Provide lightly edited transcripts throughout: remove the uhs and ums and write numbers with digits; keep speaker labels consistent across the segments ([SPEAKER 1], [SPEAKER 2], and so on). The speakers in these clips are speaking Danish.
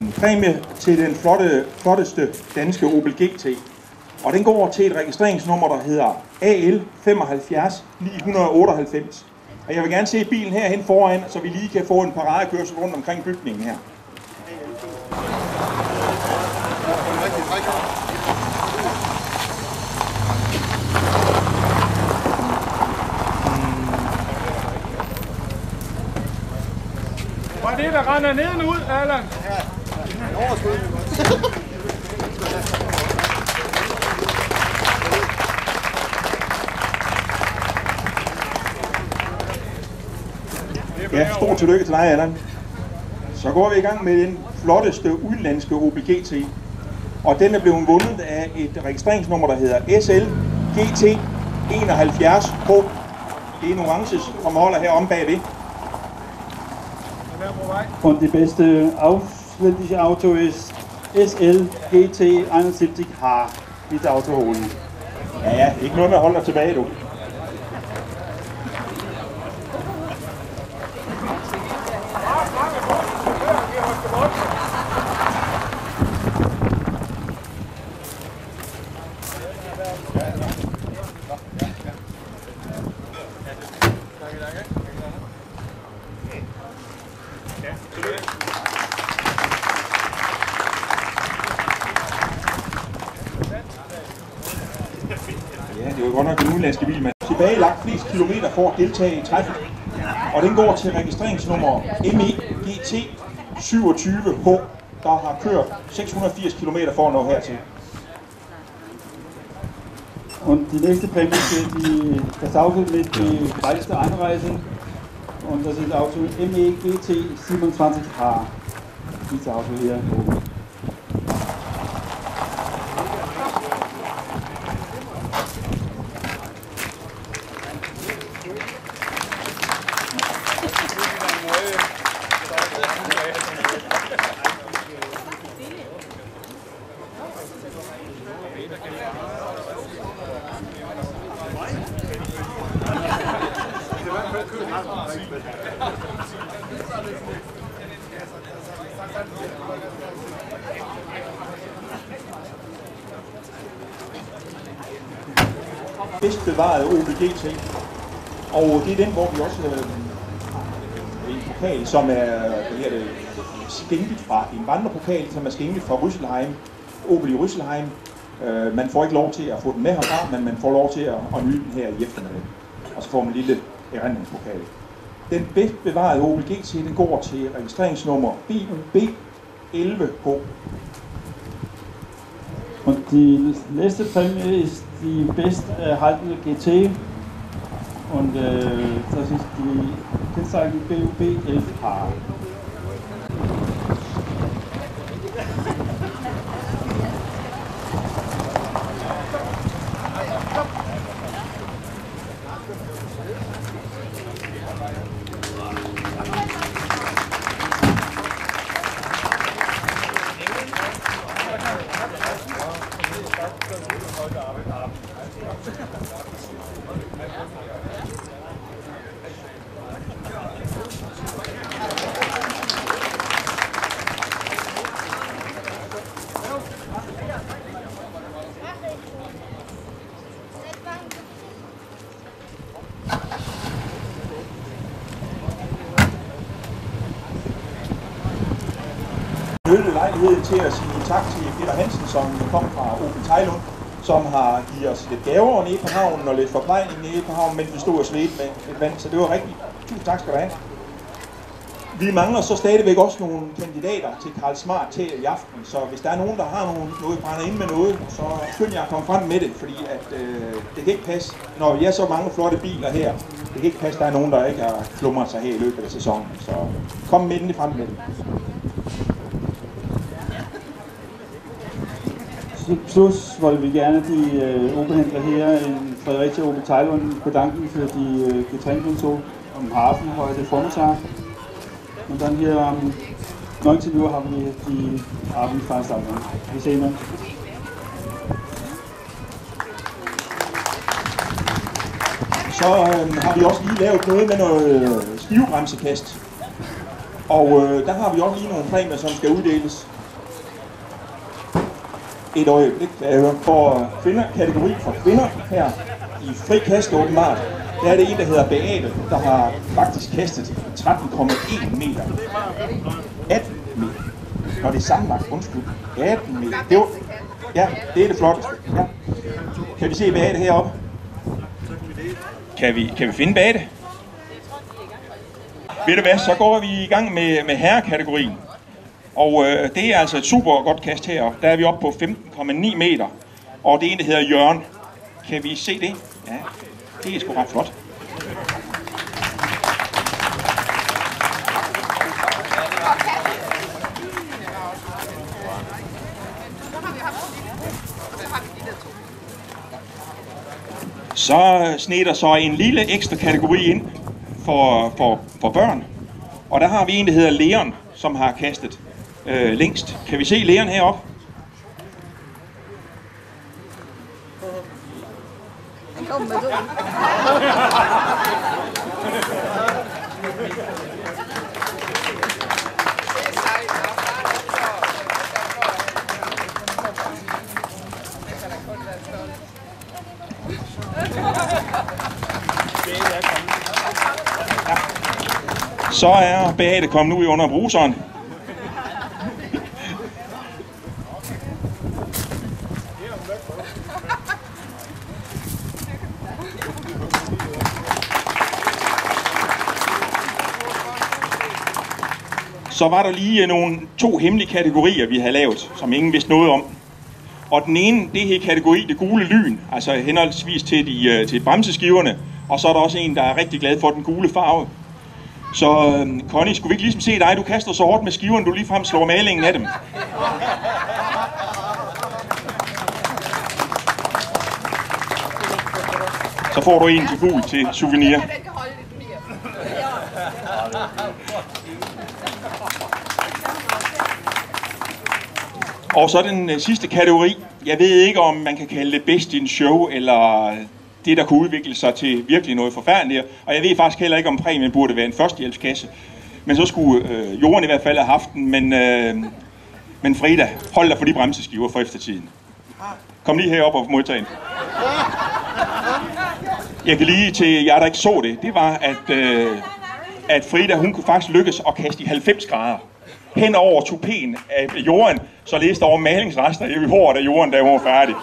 [SPEAKER 1] En præmie til den flotteste danske Opel GT. Og den går til et registreringsnummer, der hedder AL 75 998. Og jeg vil gerne se bilen herhen foran, så vi lige kan få en paradekørsel rundt omkring bygningen her.
[SPEAKER 2] Var det, der render neden ud, Allan?
[SPEAKER 3] Ja, overskud.
[SPEAKER 1] Ja, stort tillykke til dig, Allan. Så går vi i gang med den flotteste udenlandske Opel GT. Og den er blevet vundet af et registreringsnummer, der hedder SL GT 71H. Det er en orange, som holder her om bagved.
[SPEAKER 4] Und die beste ausländische Auto ist SL GT 71H. Dieses Auto holen.
[SPEAKER 1] Ja, ikke noget med at holde dig tilbage, du. Ja, det var godt nok en udenlandske bil, men tilbagelagt flest kilometer for at deltage i træffet. Og den går til registreringsnummer MEGT 27H, der har kørt 680 km for at nå hertil.
[SPEAKER 4] Und die nächste Prämie ist das Auto mit die breiteste Einreise. Und das ist Auto MEGT 27H. Dieses Auto hier.
[SPEAKER 1] Bedst bevaret Opel GT, og det er den, hvor vi også har en pokal, som er skænket fra en vandrepokal, som er skænket fra Rüsselsheim, Opel i Rüsselsheim. Man får ikke lov til at få den med herfra, men man får lov til at nyde den her i eftermiddag. Og så får man en lille erindringspokal. Den bedst bevarede Opel GT, den går til registreringsnummer BUB 11H.
[SPEAKER 4] Und die letzte Prämie ist die besterhaltene GT und das ist die Kennzeichen BUB 11H.
[SPEAKER 1] benytte lejligheden til at sige tak til Peter Hansen, som kom fra Opel Thailand, som har givet os lidt gaver nede på havnen og lidt forplejning nede på havnen, mens vi stod og svedte med et vand, så det var rigtig. Tusind tak skal du have. Vi mangler så stadigvæk også nogle kandidater til Karl Smart til i aften, så hvis der er nogen, der har noget brænder ind med noget, så skynd jer at komme frem med det, fordi at, det kan ikke passe, når vi er så mange flotte biler her, det kan ikke passe, der er nogen, der ikke har klumret sig her i løbet af sæsonen, så kom med den frem med det.
[SPEAKER 4] plus wollte wir gerne die Oberhändler hier in Fredericia Opel Teilund bedanken für die Getränke und so am Hafen heute Vormittag. Und dann hier am 19 Uhr haben wir die Abendveranstaltung. Wir sehen uns.
[SPEAKER 1] Så har vi også lige lavet noget med noget skivebremsekast. Og der har vi også lige nogle præmier, som skal uddeles. Et øjeblik. For kvinder, kategori for kvinder her i fri kast åbenbart, der er det en, der hedder Beate, der har faktisk kastet 13,1 meter. 18 meter. Når det er sammenlagt, undskyld. 18 meter. Det var, ja, det er det flotteste. Ja. Kan vi se Beate heroppe? Kan vi finde Beate? Ved du hvad, så går vi i gang med herrekategorien. Og det er altså et super godt kast her. Der er vi oppe på 15,9 meter. Og det er en, der hedder Jørgen. Kan vi se det? Ja, det er sgu ret flot. Så sned der så en lille ekstra kategori ind for børn. Og der har vi en, der hedder Leon, som har kastet længst. Kan vi se Leon heroppe? Så er Beate kommet ud under bruseren. Så var der lige to hemmelige kategorier, vi havde lavet, som ingen vidste noget om. Og den ene, det er kategori det gule lyn, altså henholdsvis til bremseskiverne. Og så er der også en, der er rigtig glad for den gule farve. Så Connie, skulle vi ikke ligesom se dig? Du kaster så hårdt med skiverne, du ligefrem slår malingen af dem. Så får du en til gul til souvenir. Og så den sidste kategori. Jeg ved ikke, om man kan kalde det Best in Show, eller det, der kunne udvikle sig til virkelig noget forfærdeligt. Og jeg ved faktisk heller ikke, om præmien burde være en førstehjælpskasse. Men så skulle Jorden i hvert fald have haft den. Men Frida, hold dig for de bremseskiver for eftertiden. Kom lige herop og modtage den. Jeg kan lige til jer, der ikke så det. Det var, at Frida, hun kunne faktisk lykkes at kaste i 90 grader. Hen over tupéen af Jorden, så læste over malingsrester i håret af Jorden, da hun var færdig.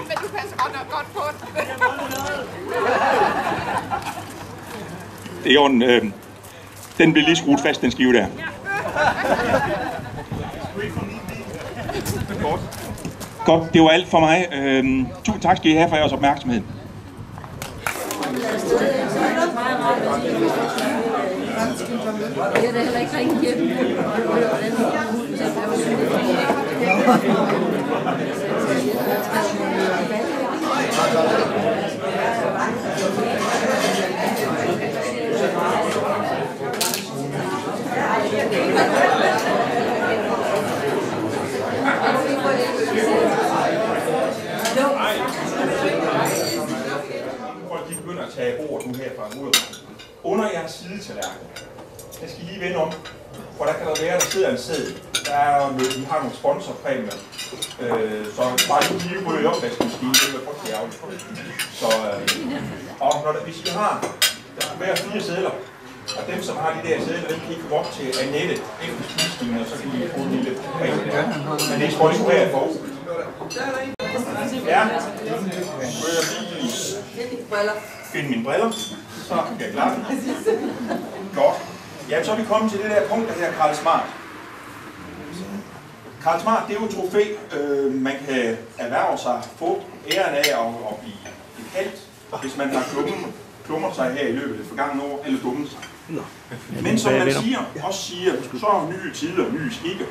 [SPEAKER 5] Men du passer godt på den.
[SPEAKER 1] Det er jo den bliver lige skruet fast, den skive der. Godt, det var alt for mig. Tusind tak skal I have for jeres opmærksomhed.
[SPEAKER 6] Det er heller ikke ringe hjem.
[SPEAKER 1] Folk de begynder at tage bordet nu her fra hovedet. Under jeres sidetallerken, der skal I lige vende om, for der kan der være, der sidder en sæd. Vi har nogle sponsorpræmier, så bare lige rydde opvaskemaskinen, det er frygtelig ærgerligt. Så, hvis I har, der skal være 4 sædler, og dem som har de der sædler, dem kan I komme op til Annette efter spisningen, og så kan I få en lille præmie der. Men det er sponsoreret for Opel. Ja, finde mine briller, så kan jeg klare det. Godt. Ja, så er vi kommet til det der punkt, der hedder Karl Smart. Karl Smart, det er jo et trofæ, man kan erhverve sig, få æren af at blive kaldt, hvis man har klubben klummer sig her i løbet af det forgangne år, eller dummet sig. Men som man også siger, så er nye tider og nye skikke.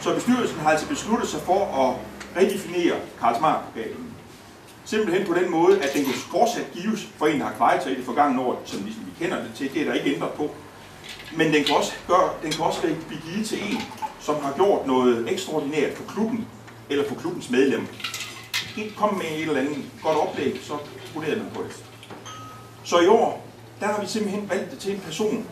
[SPEAKER 1] Så bestyrelsen har altså besluttet sig for at redefinere Carlsmark-pokalen. Simpelthen på den måde, at den kan fortsat gives for en, der har kvejet sig i det forgangne år, som ligesom vi kender det til. Det er der ikke ændret på. Men den kan også blive givet til en, som har gjort noget ekstraordinært for klubben, eller for klubbens medlemmer. Ikke komme med et eller andet godt oplæg, så vurderer man på det. Så i år, der har vi simpelthen valgt det til en person,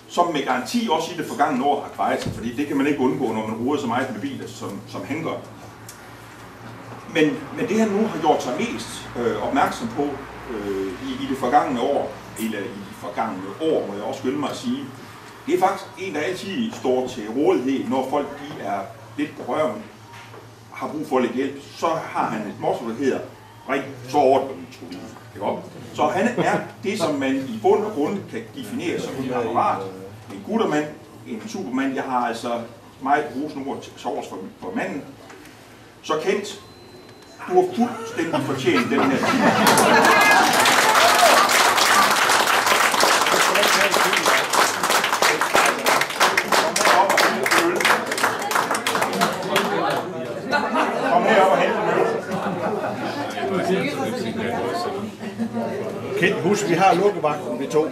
[SPEAKER 1] som med garanti også i det forgangne år har kvejet sig, fordi det kan man ikke undgå, når man ruder så meget med biler, som han gør. Men det han nu har gjort sig mest opmærksom på i det forgangne år, eller i de forgangne år, må jeg også skynde mig at sige, det er faktisk en, der altid står til rådighed, når folk de er lidt på røven, har brug for lidt hjælp. Så har han et motto, der hedder, så ordner vi, skulle vi. Så han er det, som man i bund og grund kan definere som en kammerat, en guttermand, en supermand. Jeg har altså meget rosende ord til overs for manden. Så Kent, du har fuldstændig fortjent den her tid. Kom herop og hente en øl.
[SPEAKER 3] Kent, husk, vi har lukkevagten, vi to.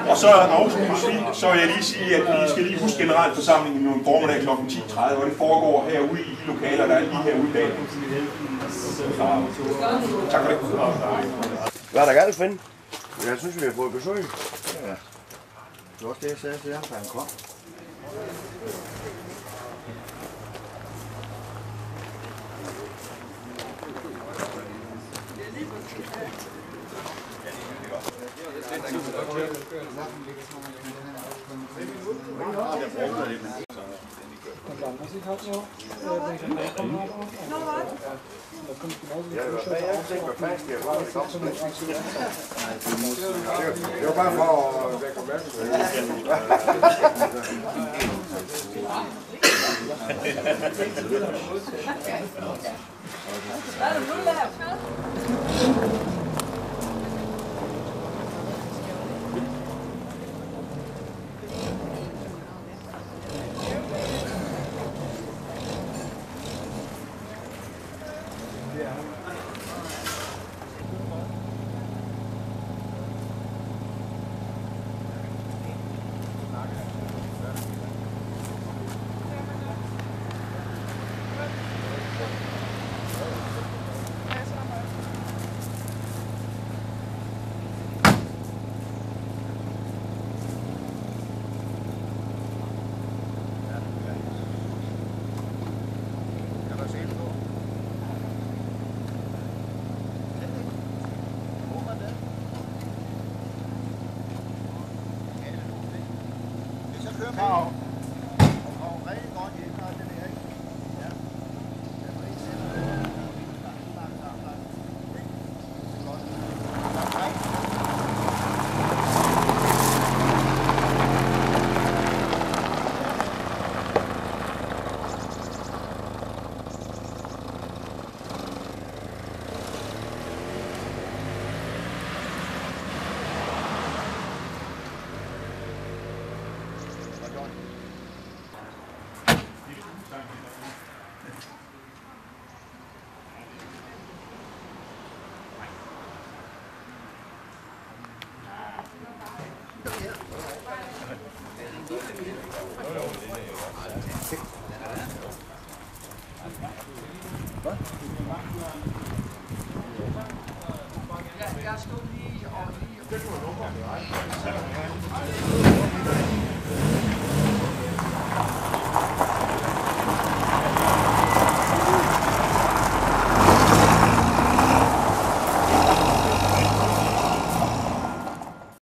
[SPEAKER 1] Og så afslutningsvis, så vil jeg lige sige, at vi skal lige huske generalforsamlingen om formiddag kl. 10:30, og det foregår herude i de lokaler, der er lige herude i dag. Tak for det.
[SPEAKER 3] Hvad er der galt, Finn? Jeg synes, vi har fået besøg. Ja. Det var også det, jeg sagde til ham, da han kom. Det var bare for at vække opmærksomhed.
[SPEAKER 5] Jeg stod lige og